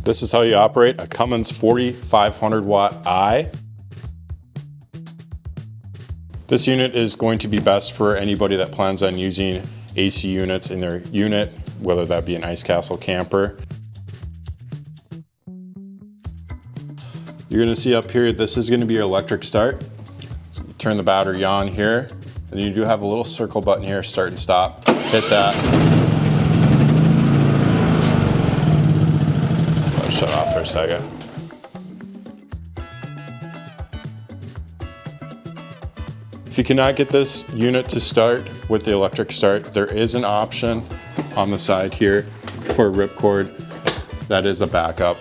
This is how you operate a Cummins 4500 watt i. This unit is going to be best for anybody that plans on using AC units in their unit, whether that be an Ice Castle camper. You're gonna see up here, this is gonna be your electric start. So you turn the battery on here, and you do have a little circle button here, start and stop. Hit that. Let's shut off for a second. If you cannot get this unit to start with the electric start, there is an option on the side here for a ripcord. That is a backup.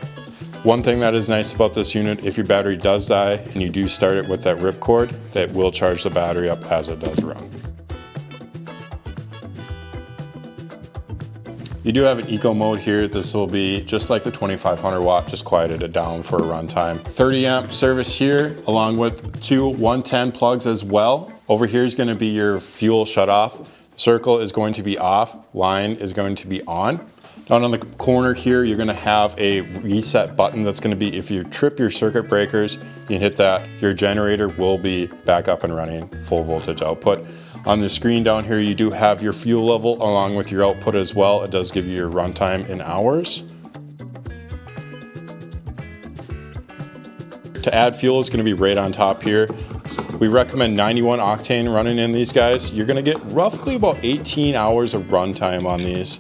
One thing that is nice about this unit, if your battery does die and you do start it with that ripcord, that will charge the battery up as it does run. You do have an eco mode here. This will be just like the 2500 watt, just quieted it down for a runtime. 30 amp service here, along with two 110 plugs as well. Over here is gonna be your fuel shut off. Circle is going to be off, line is going to be on. Down on the corner here, you're gonna have a reset button that's gonna be, if you trip your circuit breakers, you can hit that. Your generator will be back up and running, full voltage output. On the screen down here, you do have your fuel level along with your output as well. It does give you your runtime in hours. To add fuel is gonna be right on top here. We recommend 91 octane running in these guys. You're gonna get roughly about 18 hours of runtime on these.